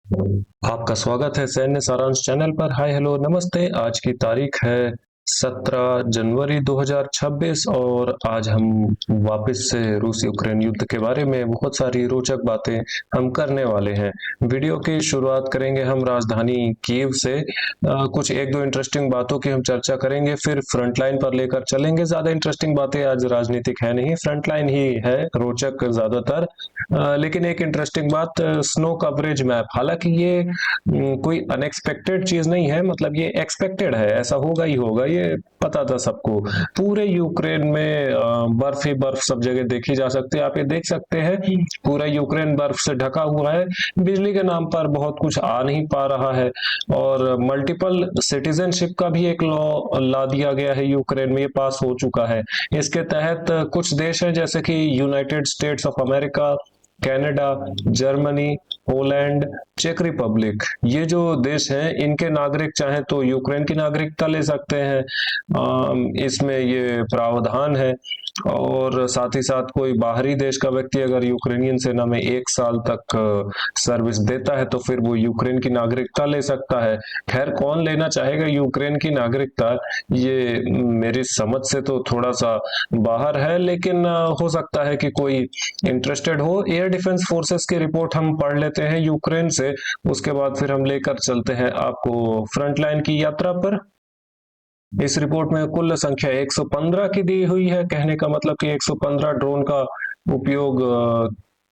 आपका स्वागत है सैन्य सारांश चैनल पर। हाय हेलो नमस्ते। आज की तारीख है 17 जनवरी 2026 और आज हम वापस से रूस यूक्रेन युद्ध के बारे में बहुत सारी रोचक बातें हम करने वाले हैं। वीडियो की शुरुआत करेंगे हम राजधानी कीव से। कुछ एक दो इंटरेस्टिंग बातों की हम चर्चा करेंगे, फिर फ्रंटलाइन पर लेकर चलेंगे। ज्यादा इंटरेस्टिंग बातें आज राजनीतिक है नहीं, फ्रंटलाइन ही है रोचक ज्यादातर। लेकिन एक इंटरेस्टिंग बात, स्नो कवरेज मैप। हालांकि ये कोई अनएक्सपेक्टेड चीज नहीं है, मतलब ये एक्सपेक्टेड है, ऐसा होगा ही होगा, ये पता था सबको। पूरे यूक्रेन में बर्फ ही बर्फ सब जगह देखी जा सकती है। आप ये देख सकते हैं पूरा यूक्रेन बर्फ से ढका हुआ है। बिजली के नाम पर बहुत कुछ आ नहीं पा रहा है। और मल्टीपल सिटीजनशिप का भी एक लॉ ला दिया गया है यूक्रेन में, ये पास हो चुका है। इसके तहत कुछ देश हैं जैसे कि United States of America, Canada, Germany, Poland, चेक रिपब्लिक, ये जो देश हैं इनके नागरिक चाहे तो यूक्रेन की नागरिकता ले सकते हैं। इसमें ये प्रावधान है। और साथ ही साथ कोई बाहरी देश का व्यक्ति अगर यूक्रेनियन सेना में 1 साल तक सर्विस देता है तो फिर वो यूक्रेन की नागरिकता ले सकता है। खैर, कौन लेना चाहेगा यूक्रेन की नागरिकता, ये मेरी समझ से तो थोड़ा सा बाहर है, लेकिन हो सकता है कि कोई इंटरेस्टेड हो। एयर डिफेंस फोर्सेस की रिपोर्ट हम पढ़ लेते हैं यूक्रेन से, उसके बाद फिर हम लेकर चलते हैं आपको फ्रंटलाइन की यात्रा पर। इस रिपोर्ट में कुल संख्या 115 की दी हुई है। कहने का मतलब कि 115 ड्रोन का उपयोग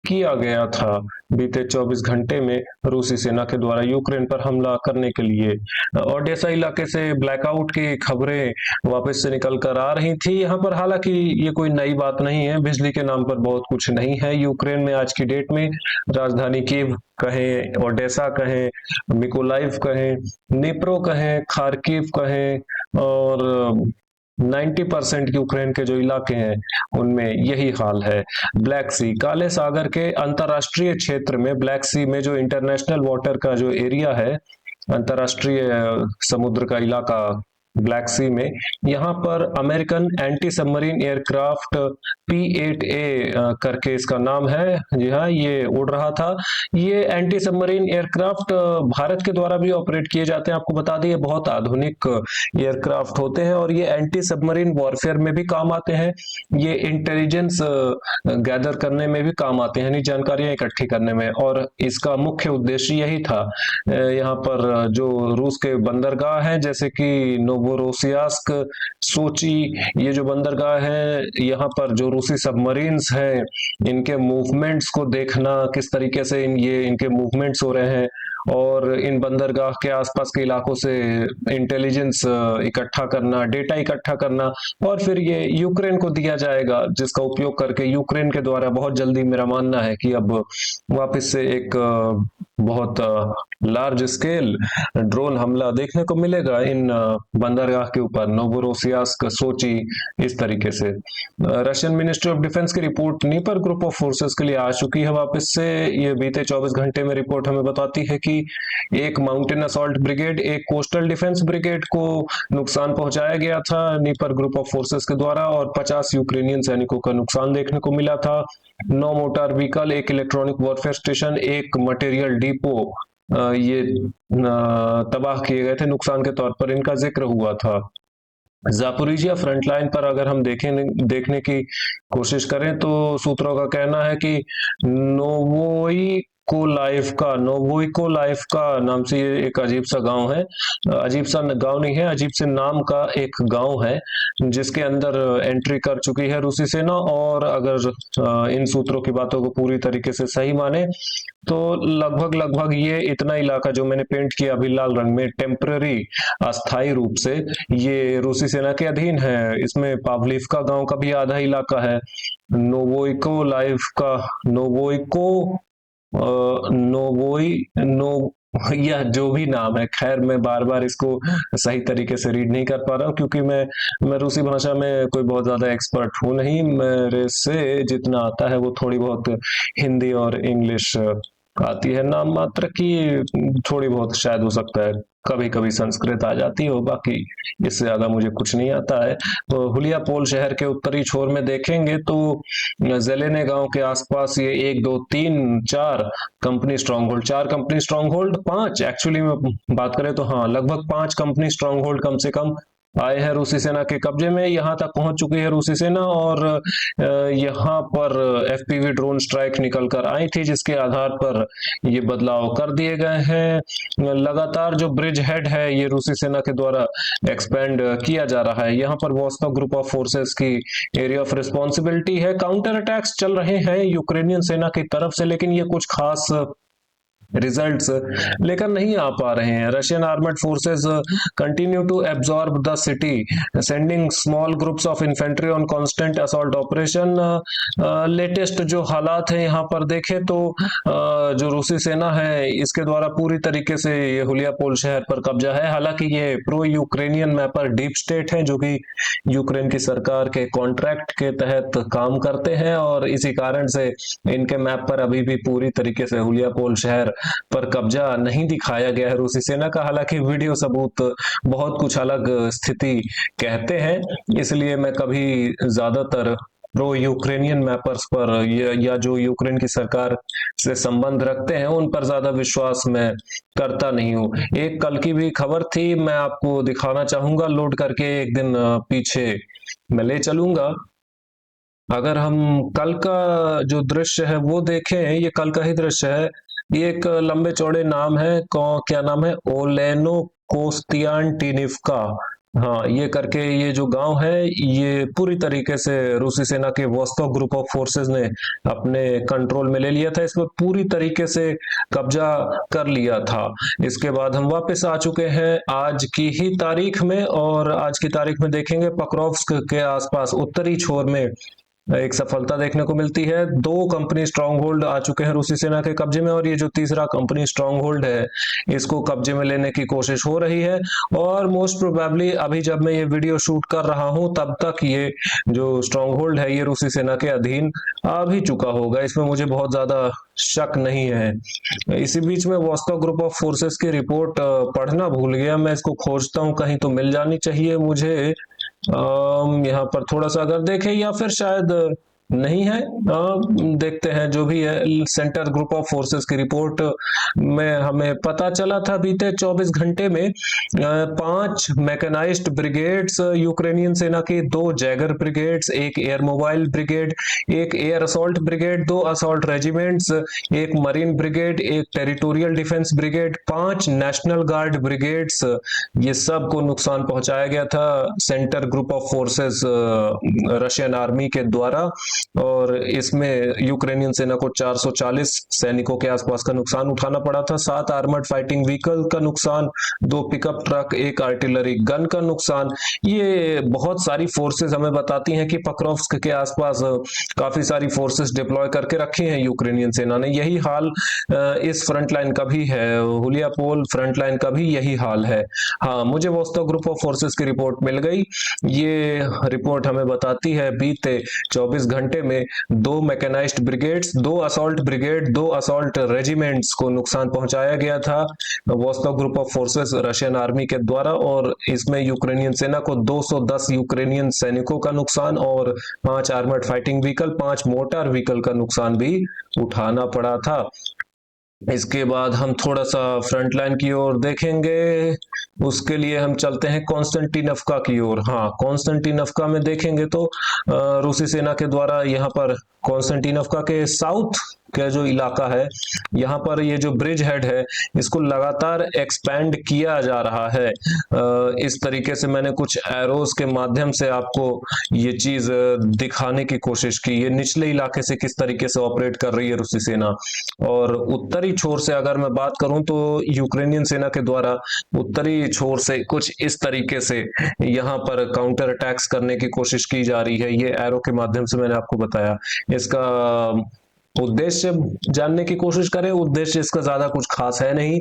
किया गया था बीते 24 घंटे में रूसी सेना के द्वारा यूक्रेन पर हमला करने के लिए। ओडेसा इलाके से ब्लैकआउट की खबरें वापस से निकल कर आ रही थी यहाँ पर। हालांकि ये कोई नई बात नहीं है, बिजली के नाम पर बहुत कुछ नहीं है यूक्रेन में आज की डेट में। राजधानी कीव कहें, ओडेसा कहें, मिकोलाइव कहें, निप्रो कहें, खार्किव कहें, और 90% यूक्रेन के जो इलाके हैं उनमें यही हाल है। ब्लैक सी, काले सागर के अंतरराष्ट्रीय क्षेत्र में, ब्लैक सी में जो इंटरनेशनल वाटर का जो एरिया है, अंतरराष्ट्रीय समुद्र का इलाका ब्लैक सी में, यहाँ पर American anti submarine aircraft P-8A करके इसका नाम है। जी हाँ, ये उड़ रहा था। ये एंटी सबमरीन एयरक्राफ्ट भारत के द्वारा भी ऑपरेट किए जाते हैं। आपको बता दें ये बहुत आधुनिक एयरक्राफ्ट होते हैं और ये एंटी सबमरीन वॉरफेयर में भी काम आते हैं। ये इंटेलिजेंस गैदर करने में भी काम आते हैं, यानी जानकारियां इकट्ठी करने में। और इसका मुख्य उद्देश्य यही था। यहाँ पर जो रूस के बंदरगाह हैं जैसे कि नोवोरोसियास्क, सोची, ये जो बंदरगाह है, यहाँ पर जो रूसी सबमरीन्स हैं इनके मूवमेंट्स को देखना, किस तरीके से ये इनके मूवमेंट्स हो रहे हैं, और इन बंदरगाह के आसपास के इलाकों से इंटेलिजेंस इकट्ठा करना, डेटा इकट्ठा करना, और फिर ये यूक्रेन को दिया जाएगा, जिसका उपयोग करके यूक्रेन के द्वारा बहुत जल्दी, मेरा मानना है कि अब वापस से एक बहुत लार्ज स्केल ड्रोन हमला देखने को मिलेगा इन बंदरगाह के ऊपर, नोवोरोसियास्क, सोची, इस तरीके से। रशियन मिनिस्ट्री ऑफ डिफेंस की report Dnieper group of forces के लिए आ चुकी है वापस से। ये बीते 24 घंटे में रिपोर्ट हमें बताती है कि एक माउंटेन असॉल्ट ब्रिगेड, एक कोस्टल डिफेंस ब्रिगेड को नुकसान पहुंचाया गया था नीपर ग्रुप ऑफ फोर्सेस के द्वारा, और 50 यूक्रेनियन सैनिकों का नुकसान देखने को मिला था। 9 मोटार व्हीकल, एक इलेक्ट्रॉनिक वॉरफेयर स्टेशन, एक मटेरियल डिपो ये तबाह किए गए थे, नुकसान के तौर पर इनका जिक्र हुआ था। जापोरिजिया फ्रंटलाइन पर अगर हम देखने की कोशिश करें तो सूत्रों का कहना है कि नोवोइकोलाइव का नाम से ये एक अजीब सा गांव है। अजीब सा गांव नहीं है, अजीब से नाम का एक गांव है जिसके अंदर एंट्री कर चुकी है रूसी सेना। और अगर इन सूत्रों की बातों को पूरी तरीके से सही माने तो लगभग लगभग ये इतना इलाका जो मैंने पेंट किया अभी लाल रंग में, टेम्पररी, अस्थायी रूप से ये रूसी सेना के अधीन है। इसमें पावलिवका गांव का भी आधा इलाका है। नोवोइको लाइव का नोवोइको नोवोई नो यह जो भी नाम है, खैर मैं बार बार इसको सही तरीके से रीड नहीं कर पा रहा हूँ क्योंकि मैं रूसी भाषा में कोई बहुत ज्यादा एक्सपर्ट हूँ नहीं। मेरे से जितना आता है वो थोड़ी बहुत हिंदी और इंग्लिश आती है, नाम मात्र की थोड़ी बहुत शायद हो सकता है कभी कभी संस्कृत आ जाती हो, बाकी इससे ज्यादा मुझे कुछ नहीं आता है। तो हुलियापोल शहर के उत्तरी छोर में देखेंगे तो जेलेने गांव के आसपास ये एक दो तीन चार कंपनी स्ट्रांग होल्ड, चार कंपनी स्ट्रांग होल्ड, पांच एक्चुअली में बात करें तो हाँ लगभग पांच कंपनी स्ट्रांग होल्ड कम से कम आए हैं रूसी सेना के कब्जे में। यहाँ तक पहुंच चुकी है रूसी सेना और यहाँ पर एफपीवी ड्रोन स्ट्राइक निकल कर आई थी, जिसके आधार पर ये बदलाव कर दिए गए हैं। लगातार जो ब्रिज हेड है ये रूसी सेना के द्वारा एक्सपेंड किया जा रहा है। यहाँ पर वॉस्टो ग्रुप ऑफ फोर्सेस की एरिया ऑफ रिस्पॉन्सिबिलिटी है। काउंटर अटैक्स चल रहे हैं यूक्रेनियन सेना की तरफ से, लेकिन ये कुछ खास रिजल्ट्स लेकर नहीं आ पा रहे हैं। Russian armoured forces continue to absorb the city, sending small groups of infantry on constant assault operation. Latest जो हालात हैं यहाँ पर देखें तो जो रूसी सेना है इसके द्वारा पूरी तरीके से ये हुलियापोल शहर पर कब्जा है। हालांकि ये pro Ukrainian mapper deep state है जो कि यूक्रेन की सरकार के कॉन्ट्रैक्ट के तहत काम करते हैं और इसी कारण से इनके मैप पर अभी भी पूरी तरीके से हुलियापोल शहर पर कब्जा नहीं दिखाया गया है रूसी सेना का। हालांकि वीडियो सबूत बहुत कुछ अलग स्थिति कहते हैं, इसलिए मैं कभी ज्यादातर प्रो यूक्रेनियन मैपर्स पर या जो यूक्रेन की सरकार से संबंध रखते हैं उन पर ज्यादा विश्वास मैं करता नहीं हूँ। एक कल की भी खबर थी, मैं आपको दिखाना चाहूंगा, लोड करके एक दिन पीछे मैं ले चलूंगा। अगर हम कल का जो दृश्य है वो देखें, ये कल का ही दृश्य है। ये एक लंबे चौड़े नाम है, क्या नाम है, ओलेनो कोस्तियांटिनिवका। हाँ, ये करके ये जो गांव है ये पूरी तरीके से रूसी सेना के वोस्तोक ग्रुप ऑफ फोर्सेस ने अपने कंट्रोल में ले लिया था, इसमें पूरी तरीके से कब्जा कर लिया था। इसके बाद हम वापस आ चुके हैं आज की ही तारीख में, और आज की तारीख में देखेंगे पक्रोव्स्क के आसपास उत्तरी छोर में एक सफलता देखने को मिलती है। दो कंपनी स्ट्रांग होल्ड आ चुके हैं रूसी सेना के कब्जे में, और ये जो तीसरा कंपनी स्ट्रांग होल्ड है इसको कब्जे में लेने की कोशिश हो रही है। और मोस्ट प्रोबेबली अभी जब मैं ये वीडियो शूट कर रहा हूं तब तक ये जो स्ट्रांग होल्ड है ये रूसी सेना के अधीन आ भी चुका होगा, इसमें मुझे बहुत ज्यादा शक नहीं है। इसी बीच में वॉस्टो ग्रुप ऑफ फोर्सेस की रिपोर्ट पढ़ना भूल गया, मैं इसको खोजता हूँ, कहीं तो मिल जानी चाहिए मुझे। यहाँ पर थोड़ा सा अगर देखें, या फिर शायद नहीं है, देखते हैं जो भी है। सेंटर ग्रुप ऑफ फोर्सेस की रिपोर्ट में हमें पता चला था बीते 24 घंटे में 5 मैकेनाइज्ड ब्रिगेड्स यूक्रेनियन सेना की, 2 जैगर ब्रिगेड्स, एक एयर मोबाइल ब्रिगेड, एक air assault brigade, 2 assault regiments, एक मरीन ब्रिगेड, एक territorial defence brigade, 5 national guard brigades, ये सब को नुकसान पहुंचाया गया था centre group of forces Russian army के द्वारा। और इसमें यूक्रेनियन सेना को 440 सैनिकों के आसपास का नुकसान उठाना पड़ा था। 7 आर्मर्ड फाइटिंग व्हीकल का नुकसान, 2 पिकअप ट्रक, 1 आर्टिलरी गन का नुकसान। ये बहुत सारी फोर्सेस हमें बताती हैं कि पक्रोव्स्क के आसपास काफी सारी फोर्सेस डिप्लॉय करके रखी हैं यूक्रेनियन सेना ने। यही हाल इस फ्रंट लाइन का भी है, हुलियापोल फ्रंट लाइन का भी यही हाल है। हाँ, मुझे वोस्तोक ग्रुप ऑफ फोर्सेस की रिपोर्ट मिल गई। ये रिपोर्ट हमें बताती है बीते 24 घंटे में 2 mechanised brigades, 2 assault brigade, 2 assault regiments को नुकसान पहुंचाया गया था Vostok group of forces Russian army के द्वारा। और इसमें यूक्रेनियन सेना को 210 यूक्रेनियन सैनिकों का नुकसान और 5 armoured fighting vehicle, 5 motor vehicle का नुकसान भी उठाना पड़ा था। इसके बाद हम थोड़ा सा फ्रंट लाइन की ओर देखेंगे, उसके लिए हम चलते हैं कॉन्स्टेंटिनोवका की ओर। हाँ, कॉन्स्टेंटिनोवका में देखेंगे तो रूसी सेना के द्वारा यहाँ पर कॉन्स्टेंटिनोवका के साउथ का जो इलाका है, यहाँ पर ये जो ब्रिज हेड है इसको लगातार एक्सपैंड किया जा रहा है। इस तरीके से मैंने कुछ एरोज के माध्यम से आपको ये चीज दिखाने की कोशिश की, ये निचले इलाके से किस तरीके से ऑपरेट कर रही है रूसी सेना। और उत्तरी छोर से अगर मैं बात करूं तो यूक्रेनियन सेना के द्वारा उत्तरी छोर से कुछ इस तरीके से यहाँ पर काउंटर अटैक्स करने की कोशिश की जा रही है। ये एरो के माध्यम से मैंने आपको बताया। इसका उद्देश्य जानने की कोशिश करें, उद्देश्य इसका ज्यादा कुछ खास है नहीं,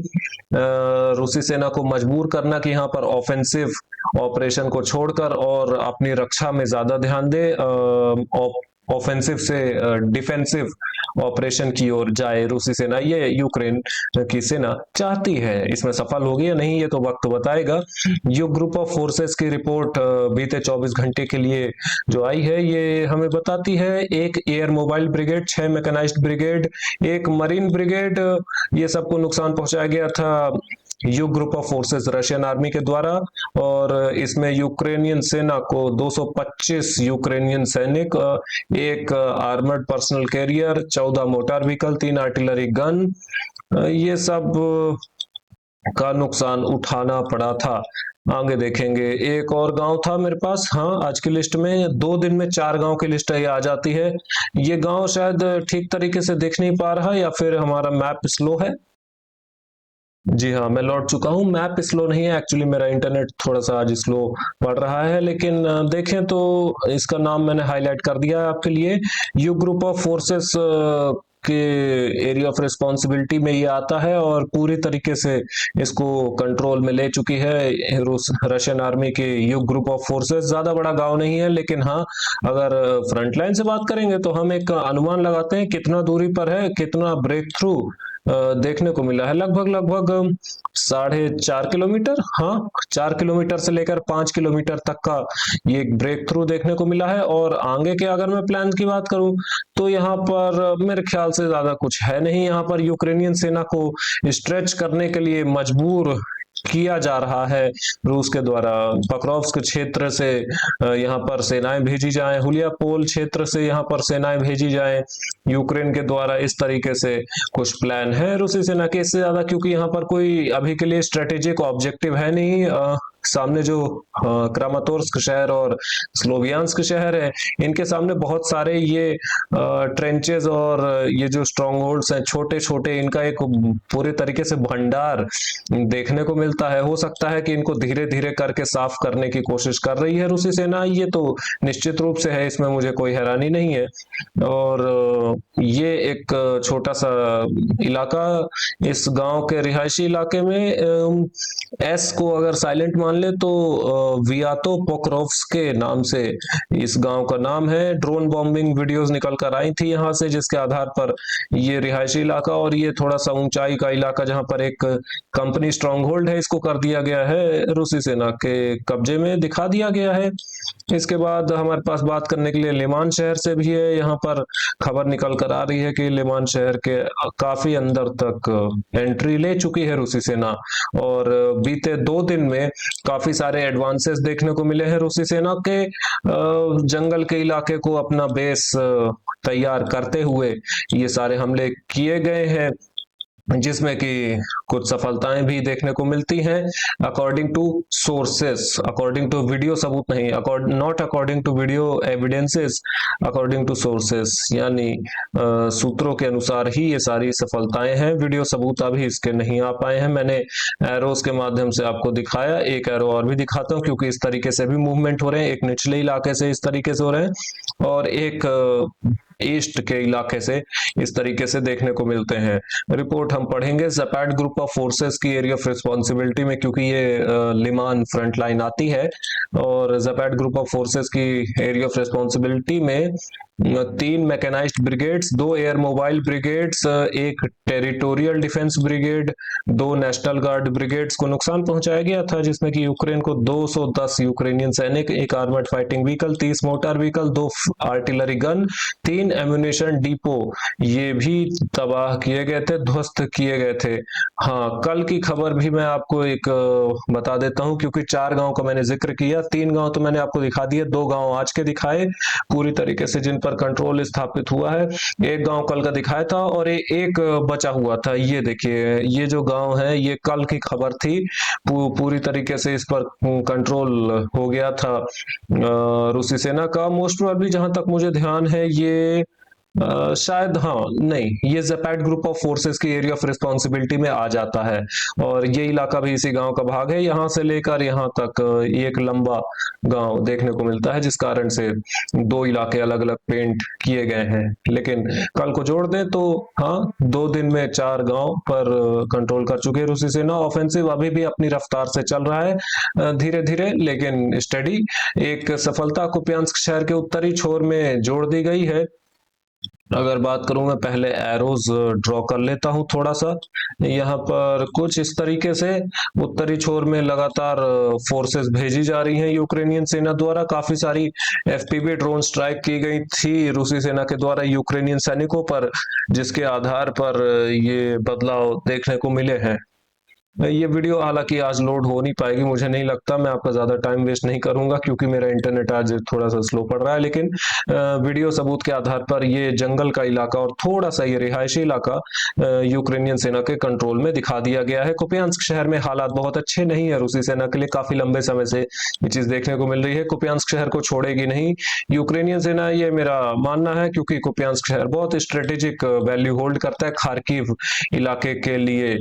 रूसी सेना को मजबूर करना कि यहाँ पर ऑफेंसिव ऑपरेशन को छोड़कर और अपनी रक्षा में ज्यादा ध्यान दे। ऑफेंसिव से डिफेंसिव ऑपरेशन की ओर जाए रूसी सेना, ये यूक्रेन की सेना चाहती है। इसमें सफल होगी या नहीं ये तो वक्त बताएगा। ये ग्रुप ऑफ फोर्सेस की रिपोर्ट बीते 24 घंटे के लिए जो आई है, ये हमें बताती है एक air mobile brigade, 6 mechanised brigade, एक मरीन ब्रिगेड, ये सबको नुकसान पहुंचाया गया था यू group of forces Russian army के द्वारा। और इसमें यूक्रेनियन सेना को 225 यूक्रेनियन सैनिक, एक armoured personnel carrier, 14 motor vehicle, 3 artillery gun, ये सब का नुकसान उठाना पड़ा था। आगे देखेंगे। एक और गांव था मेरे पास, हाँ, आज की लिस्ट में 2 दिन में 4 गांव की लिस्ट ये आ जाती है। ये गांव शायद ठीक तरीके से देख नहीं पा रहा, या फिर हमारा मैप स्लो है। जी हाँ, मैं लौट चुका हूँ। मैप स्लो नहीं है, एक्चुअली मेरा इंटरनेट थोड़ा सा आज स्लो पड़ रहा है, लेकिन देखें तो इसका नाम मैंने हाईलाइट कर दिया है आपके लिए। यू ग्रुप ऑफ फोर्सेस के एरिया ऑफ रिस्पॉन्सिबिलिटी में ये आता है और पूरी तरीके से इसको कंट्रोल में ले चुकी है रशियन आर्मी के यू ग्रुप ऑफ फोर्सेस। ज्यादा बड़ा गांव नहीं है, लेकिन हाँ, अगर फ्रंट लाइन से बात करेंगे तो हम एक अनुमान लगाते हैं कितना दूरी पर है, कितना ब्रेक थ्रू देखने को मिला है। लगभग लगभग 4.5 किलोमीटर, हाँ, 4 किलोमीटर से लेकर 5 किलोमीटर तक का ये ब्रेक थ्रू देखने को मिला है। और आगे के अगर मैं प्लान की बात करूं तो यहाँ पर मेरे ख्याल से ज्यादा कुछ है नहीं। यहाँ पर यूक्रेनियन सेना को स्ट्रेच करने के लिए मजबूर किया जा रहा है रूस के द्वारा। पक्रोव्स्क क्षेत्र से यहाँ पर सेनाएं भेजी जाएं, हुलियापोल क्षेत्र से यहाँ पर सेनाएं भेजी जाएं यूक्रेन के द्वारा। इस तरीके से कुछ प्लान है रूसी सेना के। इससे ज्यादा क्योंकि यहाँ पर कोई अभी के लिए स्ट्रेटेजिक ऑब्जेक्टिव है नहीं। सामने जो क्रामातोर्स्क शहर और स्लोवियांस्क शहर है, इनके सामने बहुत सारे ये ट्रेंचेस और ये जो स्ट्रॉन्ग होल्ड्स हैं छोटे छोटे, इनका एक पूरे तरीके से भंडार देखने को मिलता है। हो सकता है कि इनको धीरे धीरे करके साफ करने की कोशिश कर रही है रूसी सेना, ये तो निश्चित रूप से है, इसमें मुझे कोई हैरानी नहीं है। और ये एक छोटा सा इलाका, इस गांव के रिहायशी इलाके में एस को अगर साइलेंट मान ले तो वियातो पोक्रोव्स्क के नाम से इस गांव का नाम है। ड्रोन बॉम्बिंग वीडियोस निकल कर आई थी यहाँ से, जिसके आधार पर ये रिहायशी इलाका और ये थोड़ा सा ऊंचाई का इलाका जहां पर एक कंपनी स्ट्रॉन्ग होल्ड है, इसको कर दिया गया है रूसी सेना के कब्जे में, दिखा दिया गया है। इसके बाद हमारे पास बात करने के लिए लिमान शहर से भी है। यहाँ पर खबर निकल कर आ रही है कि लिमान शहर के काफी अंदर तक एंट्री ले चुकी है रूसी सेना। और बीते 2 दिन में काफी सारे एडवांसेस देखने को मिले हैं रूसी सेना के। जंगल के इलाके को अपना बेस तैयार करते हुए ये सारे हमले किए गए हैं, जिसमें कि कुछ सफलताएं भी देखने को मिलती हैं according to sources, according to video सबूत नहीं, not according to video evidences, according to sources, यानी सूत्रों के अनुसार ही ये सारी सफलताएं हैं। वीडियो सबूत अभी इसके नहीं आ पाए हैं। मैंने एरोस के माध्यम से आपको दिखाया, एक एरो और भी दिखाता हूँ क्योंकि इस तरीके से भी मूवमेंट हो रहे हैं। एक निचले इलाके से इस तरीके से हो रहे हैं और एक ईस्ट के इलाके से इस तरीके से देखने को मिलते हैं। रिपोर्ट हम पढ़ेंगे ज़पैड ग्रुप ऑफ फोर्सेस की एरिया ऑफ रिस्पॉन्सिबिलिटी में, क्योंकि ये लिमान फ्रंट लाइन आती है। और ज़पैड ग्रुप ऑफ फोर्सेस की एरिया ऑफ रिस्पॉन्सिबिलिटी में 3 mechanised brigades, 2 air mobile brigades, एक territorial defence brigade, 2 national guard brigades को नुकसान पहुंचाया गया था, जिसमें कि यूक्रेन को 210 यूक्रेनियन सैनिक, एक armoured fighting vehicle, 30 motor vehicle, 2 artillery gun, 3 ammunition depot, ये भी तबाह किए गए थे, ध्वस्त किए गए थे। हाँ, कल की खबर भी मैं आपको एक बता देता हूं, क्योंकि 4 गांव का मैंने जिक्र किया, 3 गांव तो मैंने आपको दिखा दिए, 2 गांव आज के दिखाए पूरी तरीके से जिन पर कंट्रोल स्थापित हुआ है। एक गांव कल का दिखाया था और एक बचा हुआ था। ये देखिए, ये जो गांव है ये कल की खबर थी, पूरी तरीके से इस पर कंट्रोल हो गया था रूसी सेना का। मोस्ट प्रोबेबली जहां तक मुझे ध्यान है ये शायद हाँ, नहीं, ये ज़ेपैट ग्रुप ऑफ फोर्सेस की एरिया ऑफ रिस्पॉन्सिबिलिटी में आ जाता है और ये इलाका भी इसी गांव का भाग है। यहाँ से लेकर यहाँ तक एक लंबा गांव देखने को मिलता है, जिस कारण से दो इलाके अलग अलग पेंट किए गए हैं। लेकिन कल को जोड़ दें तो हाँ, 2 दिन में 4 गांव पर कंट्रोल कर चुके हैं रूसी सेना। ऑफेंसिव अभी भी अपनी रफ्तार से चल रहा है, धीरे धीरे लेकिन स्टडी। एक सफलता कुपियांस्क शहर के उत्तरी छोर में जोड़ दी गई है। अगर बात करूं, मैं पहले एरोज ड्रॉ कर लेता हूं थोड़ा सा। यहाँ पर कुछ इस तरीके से उत्तरी छोर में लगातार फोर्सेस भेजी जा रही हैं यूक्रेनियन सेना द्वारा। काफी सारी एफपीवी ड्रोन स्ट्राइक की गई थी रूसी सेना के द्वारा यूक्रेनियन सैनिकों पर, जिसके आधार पर ये बदलाव देखने को मिले हैं। ये वीडियो हालांकि आज लोड हो नहीं पाएगी, मुझे नहीं लगता। मैं आपका ज़्यादा टाइम वेस्ट नहीं करूंगा क्योंकि मेरा इंटरनेट आज थोड़ा सा स्लो पड़ रहा है। लेकिन वीडियो सबूत के आधार पर ये जंगल का इलाका और थोड़ा सा ये रिहायशी इलाका यूक्रेनियन सेना के कंट्रोल में दिखा दिया गया है। कुपियांस्क शहर में हालात बहुत अच्छे नहीं है रूसी सेना के लिए। काफी लंबे समय से ये चीज देखने को मिल रही है। कुपियांस्क शहर को छोड़ेगी नहीं यूक्रेनियन सेना, ये मेरा मानना है, क्योंकि कुपियांस्क शहर बहुत स्ट्रेटेजिक वैल्यू होल्ड करता है खार्किव इलाके के लिए।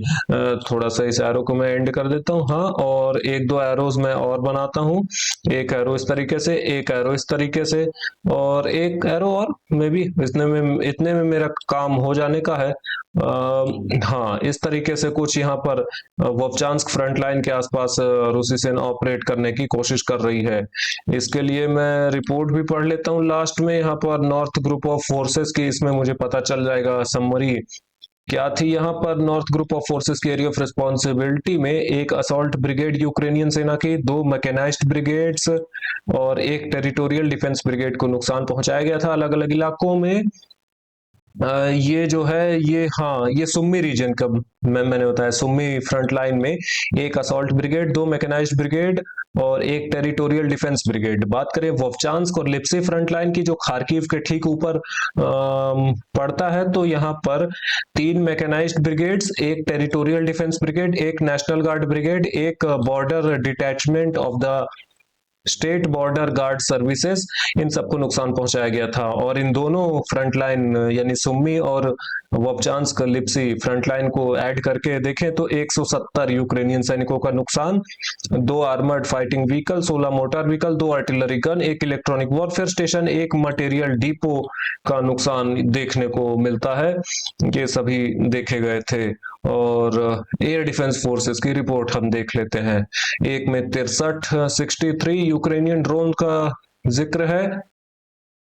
थोड़ा सा इस एरो को मैं एंड कर देता हूँ। हाँ, और एक दो एरोज मैं और बनाता हूँ। एक एरो इस तरीके से, एक एरो इस तरीके से, और एक एरो और मे बी इतने में मेरा काम हो जाने का है। हाँ, इस तरीके से कुछ यहाँ पर वोपचांस्क फ्रंट लाइन के आसपास रूसी सेना ऑपरेट करने की कोशिश कर रही है। इसके लिए मैं रिपोर्ट भी पढ़ लेता हूँ लास्ट में। यहाँ पर नॉर्थ ग्रुप ऑफ फोर्सेस की, इसमें मुझे पता चल जाएगा समरी क्या थी। यहाँ पर नॉर्थ ग्रुप ऑफ फोर्सेस की एरिया ऑफ रिस्पॉन्सिबिलिटी में एक असॉल्ट ब्रिगेड यूक्रेनियन सेना की, 2 मैकेनाइज्ड ब्रिगेड्स और एक टेरिटोरियल डिफेंस ब्रिगेड को नुकसान पहुंचाया गया था अलग अलग इलाकों में। ये जो है, ये हाँ, ये सुम्मी रीजन का मैंने बताया। सुम्मी फ्रंट लाइन में एक असॉल्ट ब्रिगेड, 2 मैकेनाइज्ड ब्रिगेड और एक टेरिटोरियल डिफेंस ब्रिगेड। बात करें वोवचांस्क और लिप्सी फ्रंट लाइन की, जो खार्किव के ठीक ऊपर पड़ता है, तो यहाँ पर 3 मैकेनाइज्ड ब्रिगेड्स, एक टेरिटोरियल डिफेंस ब्रिगेड, एक नेशनल गार्ड ब्रिगेड, एक border detachment of the state border guard services, इन सबको नुकसान पहुंचाया गया था। और इन दोनों फ्रंट लाइन यानी सुम्मी और वोपचांस्क लिप्सी फ्रंट लाइन को ऐड करके देखें तो 170 यूक्रेनियन सैनिकों का नुकसान, 2 armoured fighting vehicle, 16 motor vehicle, 2 artillery gun, एक इलेक्ट्रॉनिक वॉरफेयर स्टेशन, एक मटेरियल डिपो का नुकसान देखने को मिलता है। ये सभी देखे गए थे। और एयर डिफेंस फोर्सेस की रिपोर्ट हम देख लेते हैं। एक में 63 यूक्रेनियन ड्रोन का जिक्र है,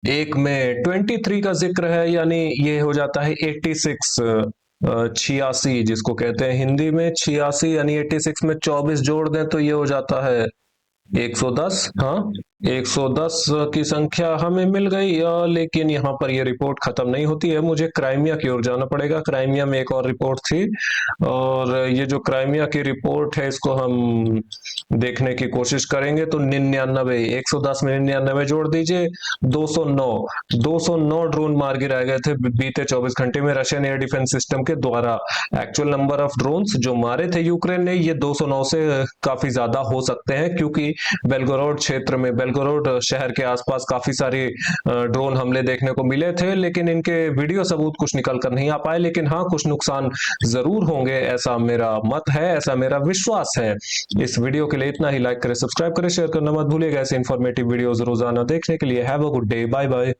एक में 23 का जिक्र है, यानी ये हो जाता है 86, 86 जिसको कहते हैं हिंदी में 86, यानी 86 में 24 जोड़ दें तो ये हो जाता है 110। हाँ, 110 की संख्या हमें मिल गई। लेकिन यहाँ पर ये रिपोर्ट खत्म नहीं होती है, मुझे क्राइमिया की ओर जाना पड़ेगा। क्राइमिया में एक और रिपोर्ट थी, और ये जो क्राइमिया की रिपोर्ट है इसको हम देखने की कोशिश करेंगे। तो 99, 110 में 99 जोड़ दीजिए, 209 ड्रोन मार गिराए गए थे बीते 24 घंटे में रशियन एयर डिफेंस सिस्टम के द्वारा। एक्चुअल नंबर ऑफ ड्रोन्स जो मारे थे यूक्रेन ने, ये 209 से काफी ज्यादा हो सकते हैं, क्योंकि बेलगोरोड क्षेत्र में, बेलगोरोड शहर के आसपास काफी सारे ड्रोन हमले देखने को मिले थे। लेकिन इनके वीडियो सबूत कुछ निकल कर नहीं आ पाए। लेकिन हाँ, कुछ नुकसान जरूर होंगे, ऐसा मेरा मत है, ऐसा मेरा विश्वास है। इस वीडियो के लिए इतना ही। लाइक करें, सब्सक्राइब करें, शेयर करना मत भूलिएगा। ऐसे इंफॉर्मेटिव वीडियोस रोजाना देखने के लिए। Have a good day, bye bye.